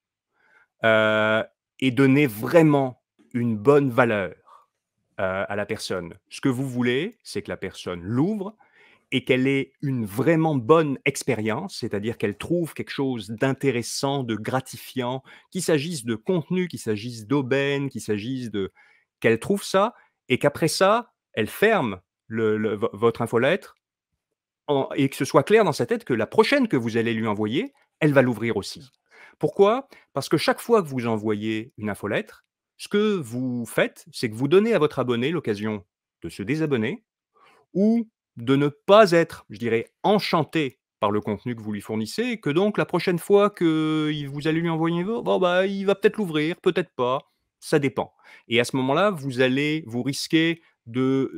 heu et donner vraiment une bonne valeur, à la personne. Ce que vous voulez, c'est que la personne l'ouvre et qu'elle ait une vraiment bonne expérience, c'est-à-dire qu'elle trouve quelque chose d'intéressant, de gratifiant, qu'il s'agisse de contenu, qu'il s'agisse d'aubaine, qu'il s'agisse de qu'elle trouve ça et qu'après ça, elle ferme votre infolettre et que ce soit clair dans sa tête que la prochaine que vous allez lui envoyer, elle va l'ouvrir aussi. Pourquoi? Parce que chaque fois que vous envoyez une infolettre, ce que vous faites, c'est que vous donnez à votre abonné l'occasion de se désabonner ou de ne pas être, je dirais, enchanté par le contenu que vous lui fournissez et que donc la prochaine fois que vous allez lui envoyer une bon, bah, il va peut-être l'ouvrir, peut-être pas, ça dépend et à ce moment-là, vous risquez de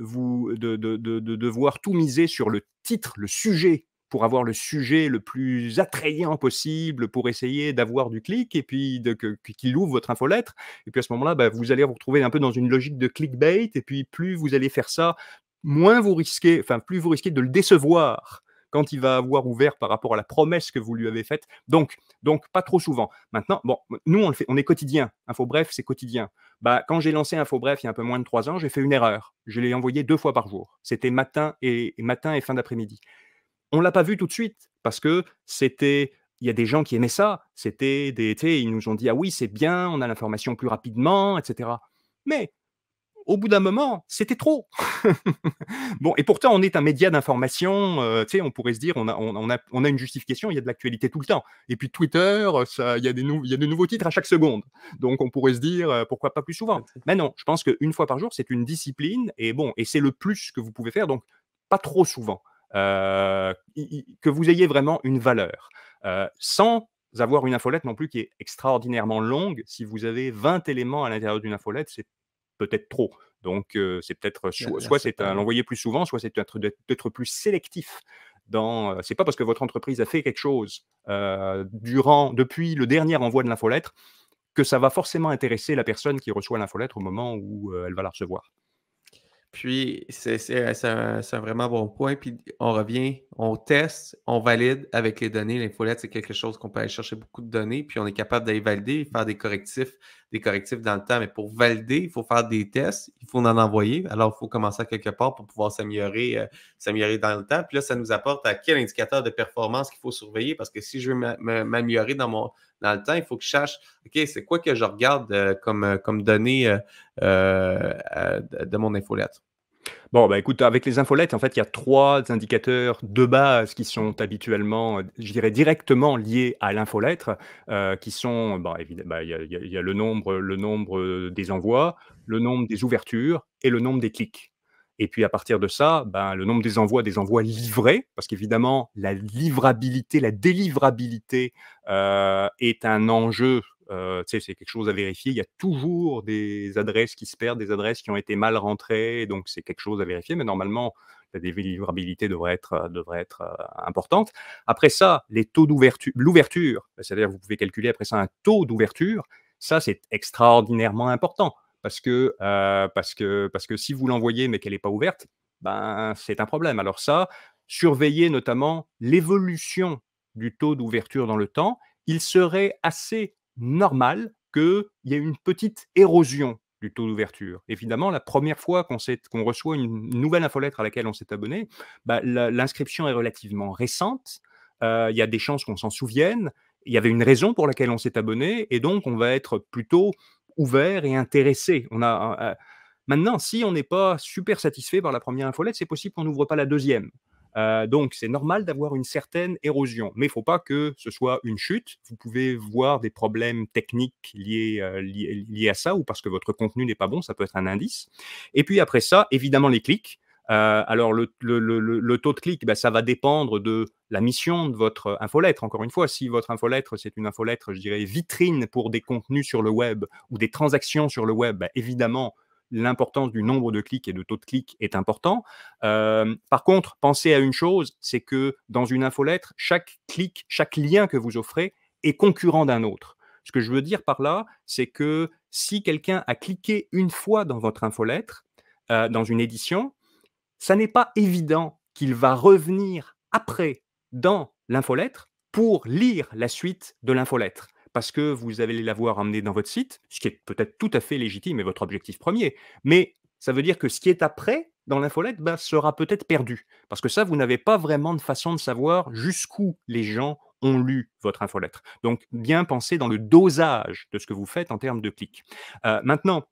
devoir tout miser sur le titre, le sujet, pour avoir le sujet le plus attrayant possible, pour essayer d'avoir du clic et puis qu'il ouvre votre infolettre et puis à ce moment-là, bah, vous allez vous retrouver un peu dans une logique de clickbait et puis plus vous allez faire ça, plus vous risquez de le décevoir quand il va avoir ouvert par rapport à la promesse que vous lui avez faite. Donc pas trop souvent. Maintenant, bon, nous on le fait, on est quotidien. Info Bref, c'est quotidien. Bah, quand j'ai lancé Info Bref il y a un peu moins de 3 ans, j'ai fait une erreur. Je l'ai envoyé 2 fois par jour. C'était matin et fin d'après-midi. On l'a pas vu tout de suite parce que il y a des gens qui aimaient ça. C'était des, tu sais, ils nous ont dit: «Ah oui, c'est bien, on a l'information plus rapidement», et cetera. Mais au bout d'un moment, c'était trop. Bon et pourtant on est un média d'information, tu sais, on pourrait se dire on a une justification, il y a de l'actualité tout le temps et puis Twitter, ça il y a de nouveaux titres à chaque seconde. Donc on pourrait se dire, pourquoi pas plus souvent? Mais non, je pense qu'une fois par jour, c'est une discipline et bon et c'est le plus que vous pouvez faire donc pas trop souvent. I que vous ayez vraiment une valeur, sans avoir une infolette non plus qui est extraordinairement longue. Si vous avez 20 éléments à l'intérieur d'une infolette, c'est peut-être trop. Donc, c'est peut-être La soit c'est à séparer. l'envoyer plus souvent, soit c'est peut-être d'être plus sélectif dans, c'est pas parce que votre entreprise a fait quelque chose, depuis le dernier envoi de l'infolettre, que ça va forcément intéresser la personne qui reçoit l'infolettre au moment où, elle va la recevoir. Puis, c'est un vraiment bon point. Puis, on revient, on teste, on valide avec les données. L'infolette, c'est quelque chose qu'on peut aller chercher beaucoup de données, puis on est capable d'aller valider, faire des correctifs dans le temps. Mais pour valider, il faut faire des tests, il faut en envoyer. Alors, il faut commencer à quelque part pour pouvoir s'améliorer dans le temps. Puis là, ça nous apporte à quel indicateur de performance qu'il faut surveiller, parce que si je veux m'améliorer dans le temps, il faut que je sache, OK, c'est quoi que je regarde comme données de mon infolette. Bon, bah, écoute, avec les infolettes, en fait, il y a 3 indicateurs de base qui sont habituellement, je dirais directement liés à l'infolettre, qui sont, bah, il y a le nombre des envois, le nombre des ouvertures et le nombre des clics. Et puis à partir de ça, ben, le nombre des envois livrés, parce qu'évidemment, la livrabilité, la délivrabilité est un enjeu. Tu sais, c'est quelque chose à vérifier. Il y a toujours des adresses qui se perdent, des adresses qui ont été mal rentrées, donc c'est quelque chose à vérifier. Mais normalement, la délivrabilité devrait être importante. Après ça, les taux d'ouverture, l'ouverture, c'est-à-dire vous pouvez calculer après ça un taux d'ouverture. Ça, c'est extraordinairement important parce que si vous l'envoyez mais qu'elle n'est pas ouverte, ben, c'est un problème. Alors ça, surveillez notamment l'évolution du taux d'ouverture dans le temps. Il serait assez normal qu'il y ait une petite érosion du taux d'ouverture. Évidemment, la première fois qu'on reçoit une nouvelle infolettre à laquelle on s'est abonné, bah, l'inscription est relativement récente. Il y a des chances qu'on s'en souvienne. Il y avait une raison pour laquelle on s'est abonné et donc on va être plutôt ouvert et intéressé. Maintenant, si on n'est pas super satisfait par la première infolette, c'est possible qu'on n'ouvre pas la deuxième. Donc, c'est normal d'avoir une certaine érosion, mais il ne faut pas que ce soit une chute. Vous pouvez voir des problèmes techniques liés à ça ou parce que votre contenu n'est pas bon, ça peut être un indice. Et puis après ça, évidemment, les clics. Alors, le taux de clic, ça va dépendre de la mission de votre infolettre. Encore une fois, si votre infolettre, c'est une infolettre, je dirais, vitrine pour des contenus sur le web ou des transactions sur le web, évidemment, l'importance du nombre de clics et de taux de clic est important. Par contre, pensez à une chose, c'est que dans une infolettre, chaque clic, chaque lien que vous offrez est concurrent d'un autre. Ce que je veux dire par là, c'est que si quelqu'un a cliqué une fois dans votre infolettre, dans une édition, ça n'est pas évident qu'il va revenir après dans l'infolettre pour lire la suite de l'infolettre. Parce que vous allez l'avoir amené dans votre site, ce qui est peut-être tout à fait légitime et votre objectif premier. Mais ça veut dire que ce qui est après dans l'infolette sera peut-être perdu. Parce que ça, vous n'avez pas vraiment de façon de savoir jusqu'où les gens ont lu votre infolettre. Donc, bien penser dans le dosage de ce que vous faites en termes de clics. Maintenant,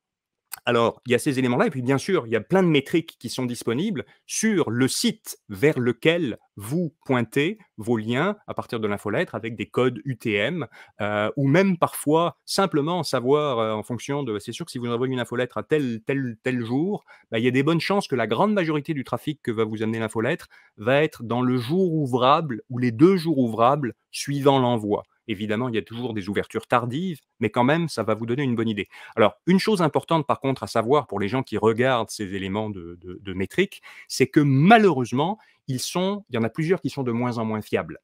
alors, il y a ces éléments-là et puis bien sûr, il y a plein de métriques qui sont disponibles sur le site vers lequel vous pointez vos liens à partir de l'infolettre avec des codes UTM, ou même parfois simplement savoir, en fonction de c'est sûr que si vous envoyez une infolettre à tel jour, il y a des bonnes chances que la grande majorité du trafic que va vous amener l'infolettre va être dans le jour ouvrable ou les 2 jours ouvrables suivant l'envoi. Évidemment, il y a toujours des ouvertures tardives, mais quand même, ça va vous donner une bonne idée. Alors, une chose importante par contre à savoir pour les gens qui regardent ces éléments de métrique, c'est que malheureusement, il y en a plusieurs qui sont de moins en moins fiables.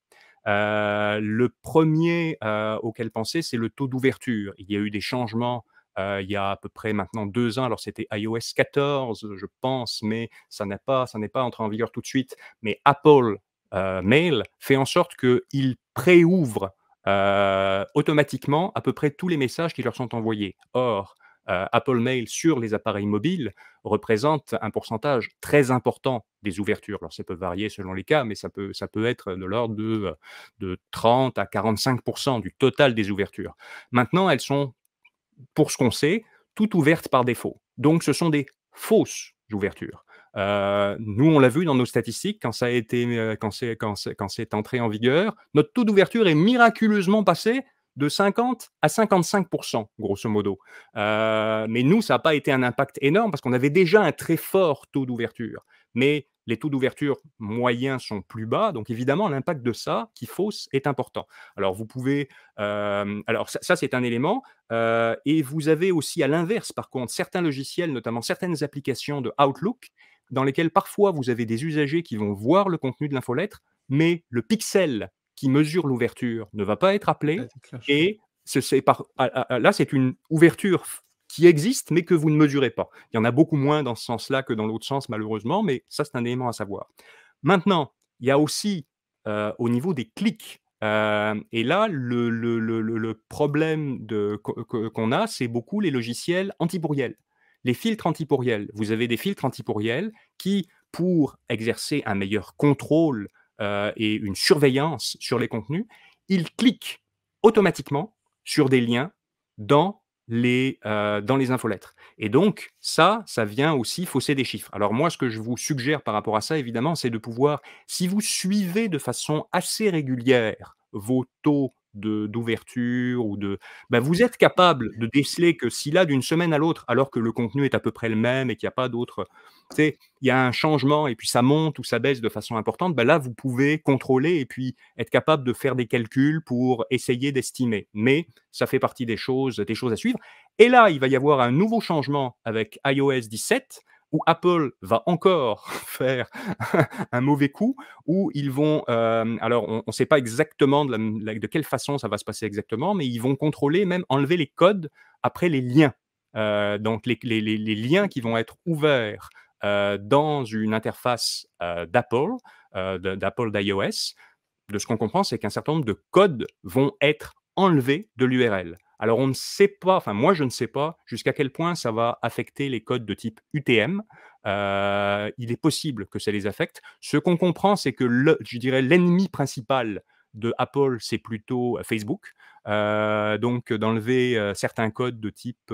Le premier auquel penser, c'est le taux d'ouverture. Il y a eu des changements il y a à peu près maintenant 2 ans. Alors, c'était iOS 14, je pense, mais ça n'est pas entré en vigueur tout de suite. Mais Apple Mail fait en sorte qu'il préouvre automatiquement à peu près tous les messages qui leur sont envoyés. Or, Apple Mail sur les appareils mobiles représente un pourcentage très important des ouvertures. Alors, ça peut varier selon les cas, mais ça peut être de l'ordre de 30 à 45% du total des ouvertures. Maintenant, elles sont, pour ce qu'on sait, toutes ouvertes par défaut. Donc, ce sont des fausses ouvertures. Nous, on l'a vu dans nos statistiques quand ça a été, quand c'est entré en vigueur, notre taux d'ouverture est miraculeusement passé de 50 à 55%, grosso modo. Mais nous, ça n'a pas été un impact énorme parce qu'on avait déjà un très fort taux d'ouverture. Mais les taux d'ouverture moyens sont plus bas, donc évidemment, l'impact de ça, qui fausse, est important. Alors, vous pouvez... alors, ça c'est un élément. Et vous avez aussi, à l'inverse, par contre, certains logiciels, notamment certaines applications de Outlook, dans lesquelles parfois vous avez des usagers qui vont voir le contenu de l'infolettre, mais le pixel qui mesure l'ouverture ne va pas être appelé. Et là, c'est une ouverture qui existe, mais que vous ne mesurez pas. Il y en a beaucoup moins dans ce sens-là que dans l'autre sens, malheureusement, mais ça, c'est un élément à savoir. Maintenant, il y a aussi, au niveau des clics, et là, le problème qu'on a, c'est beaucoup les logiciels antipourriels. Les filtres antipourriels. Vous avez des filtres antipourriels qui, pour exercer un meilleur contrôle et une surveillance sur les contenus, ils cliquent automatiquement sur des liens dans les infolettres. Et donc, ça vient aussi fausser des chiffres. Alors moi, ce que je vous suggère par rapport à ça, évidemment, c'est de pouvoir, si vous suivez de façon assez régulière vos taux d'ouverture ou de bah, vous êtes capable de déceler que si là, d'une semaine à l'autre, alors que le contenu est à peu près le même et qu'il y a pas d'autres tu sais, il y a un changement et puis ça monte ou ça baisse de façon importante, bah, là, vous pouvez contrôler et puis être capable de faire des calculs pour essayer d'estimer. Mais ça fait partie des choses à suivre. Et là, il va y avoir un nouveau changement avec iOS 17 où Apple va encore faire un mauvais coup, où ils vont, alors on ne sait pas exactement de quelle façon ça va se passer exactement, mais ils vont contrôler, même enlever les codes après les liens. Donc les liens qui vont être ouverts dans une interface d'Apple, d'Apple d'iOS, de ce qu'on comprend, c'est qu'un certain nombre de codes vont être enlevés de l'URL. Alors on ne sait pas, enfin moi je ne sais pas jusqu'à quel point ça va affecter les codes de type UTM. Il est possible que ça les affecte. Ce qu'on comprend, c'est que je dirais l'ennemi principal de Apple, c'est plutôt Facebook. Donc d'enlever certains codes de type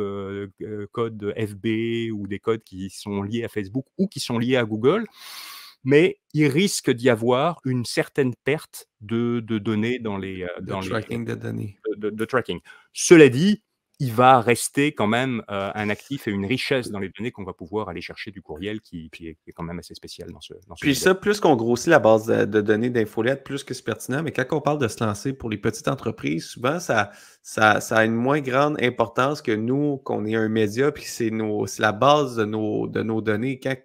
code FB ou des codes qui sont liés à Facebook ou qui sont liés à Google, mais il risque d'y avoir une certaine perte de données de dans les tracking de données. de tracking. Cela dit, il va rester quand même un actif et une richesse dans les données qu'on va pouvoir aller chercher du courriel qui est quand même assez spécial dans ce Puis modèle. ça, plus qu'on grossit la base de données d'infolettes, plus que c'est pertinent. Mais quand on parle de se lancer pour les petites entreprises, souvent, ça a une moins grande importance que nous, qu'on est un média, puis c'est la base de nos données. Quand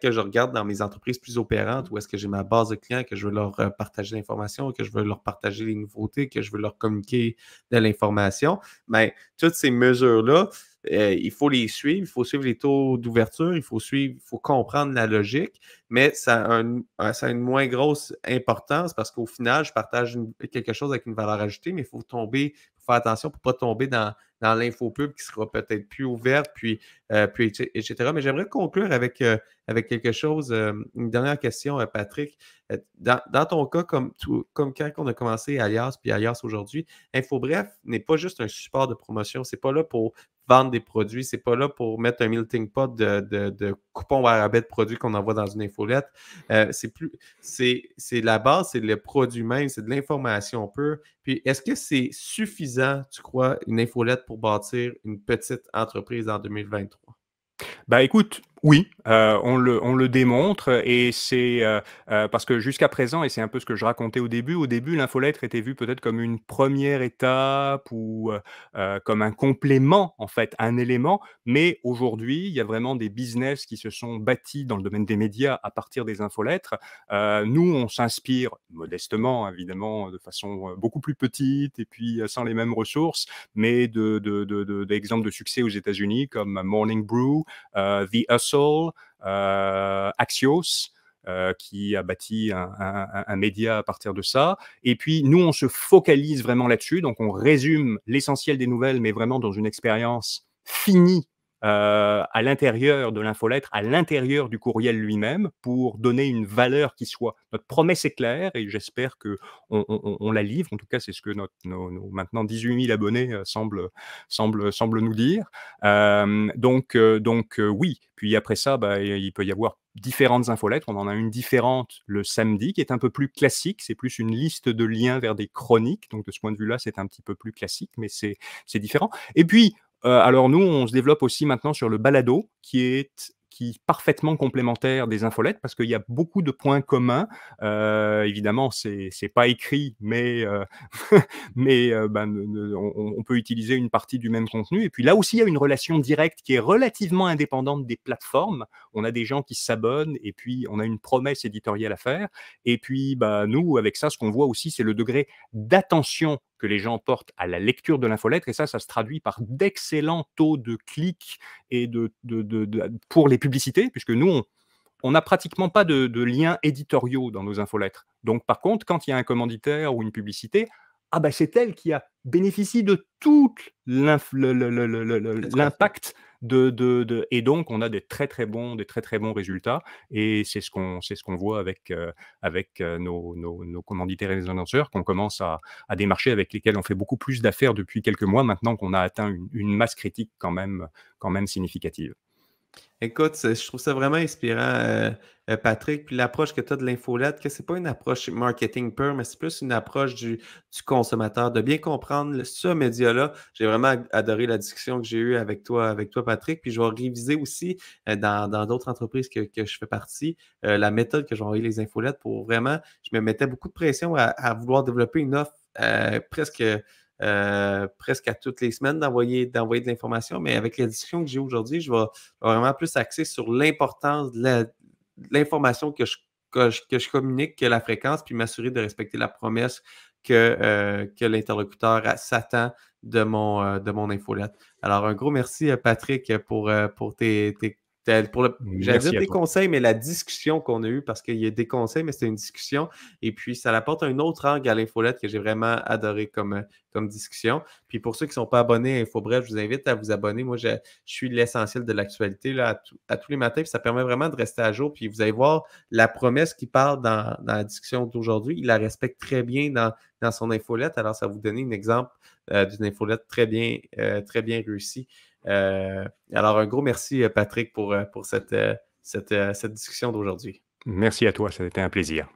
que je regarde dans mes entreprises plus opérantes, où est-ce que j'ai ma base de clients, que je veux leur partager l'information, que je veux leur partager les nouveautés, que je veux leur communiquer de l'information, mais toutes ces mesures-là, il faut les suivre, il faut suivre les taux d'ouverture, il faut comprendre la logique, mais ça a une moins grosse importance parce qu'au final, je partage quelque chose avec une valeur ajoutée, mais il faut faire attention pour ne pas tomber dans l'infopub qui sera peut-être plus ouverte, puis etc. Mais j'aimerais conclure avec quelque chose, une dernière question, Patrick. Dans ton cas, comme quand on a commencé Alias, puis Alias aujourd'hui, InfoBref n'est pas juste un support de promotion, c'est pas là pour vendre des produits, c'est pas là pour mettre un melting pot de coupons à rabais de produits qu'on envoie dans une infolette. C'est la base, c'est le produit même, c'est de l'information pure. Puis, est-ce que c'est suffisant, tu crois, une infolette pour bâtir une petite entreprise en 2023? Bah, écoute, oui, on le démontre et c'est, parce que jusqu'à présent et c'est un peu ce que je racontais au début, l'infolettre était vue peut-être comme une première étape ou, comme un complément, en fait, un élément. Mais aujourd'hui, il y a vraiment des business qui se sont bâtis dans le domaine des médias à partir des infolettres. Nous, on s'inspire modestement, évidemment, de façon, beaucoup plus petite et puis, sans les mêmes ressources, mais d'exemples de succès aux États-Unis comme Morning Brew, The Hustle, Axios, qui a bâti un média à partir de ça. Et puis, nous, on se focalise vraiment là-dessus. Donc, on résume l'essentiel des nouvelles, mais vraiment dans une expérience finie à l'intérieur de l'infolettre, à l'intérieur du courriel lui-même, pour donner une valeur qui soit. Notre promesse est claire et j'espère que on la livre. En tout cas, c'est ce que nos maintenant 18 000 abonnés semblent nous dire. Oui. Puis après ça, bah, il peut y avoir différentes infolettres. On en a une différente le samedi qui est un peu plus classique. C'est plus une liste de liens vers des chroniques. Donc de ce point de vue-là, c'est un petit peu plus classique, mais c'est différent. Et puis, alors nous, on se développe aussi maintenant sur le balado qui est parfaitement complémentaire des infolettes parce qu'il y a beaucoup de points communs. Évidemment, c'est pas écrit, mais on peut utiliser une partie du même contenu. Et puis là aussi, il y a une relation directe qui est relativement indépendante des plateformes. On a des gens qui s'abonnent et puis on a une promesse éditoriale à faire. Et puis, bah, nous, avec ça, ce qu'on voit aussi, c'est le degré d'attention que les gens portent à la lecture de l'infolettre. Et ça se traduit par d'excellents taux de clics et pour les publicités, puisque nous, on n'a pratiquement pas de liens éditoriaux dans nos infolettres. Donc, par contre, quand il y a un commanditaire ou une publicité, ah bah, c'est elle qui bénéficie de tout l'impact et donc on a des très très bons résultats et c'est ce qu'on voit avec nos commanditaires et les annonceurs qu'on commence à démarcher avec lesquels on fait beaucoup plus d'affaires depuis quelques mois maintenant qu'on a atteint une masse critique quand même significative. Écoute, je trouve ça vraiment inspirant, Patrick. Puis l'approche que tu as de l'infolette, que c'est pas une approche marketing pure, mais c'est plus une approche du consommateur, de bien comprendre ce média-là. J'ai vraiment adoré la discussion que j'ai eue avec toi, Patrick. Puis je vais réviser aussi dans d'autres entreprises que je fais partie, la méthode que j'ai envoyé les infolettes pour vraiment, je me mettais beaucoup de pression à vouloir développer une offre presque à toutes les semaines d'envoyer de l'information, mais avec la discussion que j'ai aujourd'hui, je vais vraiment plus axer sur l'importance de l'information que je communique, que la fréquence, puis m'assurer de respecter la promesse que l'interlocuteur s'attend de mon infolette. Alors, un gros merci, Patrick, pour j'allais dire Merci à tes toi. conseils, mais la discussion qu'on a eue, parce qu'il y a des conseils, mais c'était une discussion. Et puis, ça apporte un autre angle à l'infolette que j'ai vraiment adoré comme discussion. Puis pour ceux qui ne sont pas abonnés à InfoBref, je vous invite à vous abonner. Moi, je suis l'essentiel de l'actualité là, à tous les matins. Puis ça permet vraiment de rester à jour. Puis vous allez voir la promesse qui parle dans la discussion d'aujourd'hui. Il la respecte très bien dans son infolette. Alors, ça va vous donner un exemple d'une infolette très bien réussie. Alors, un gros merci, Patrick, pour cette discussion d'aujourd'hui. Merci à toi, ça a été un plaisir.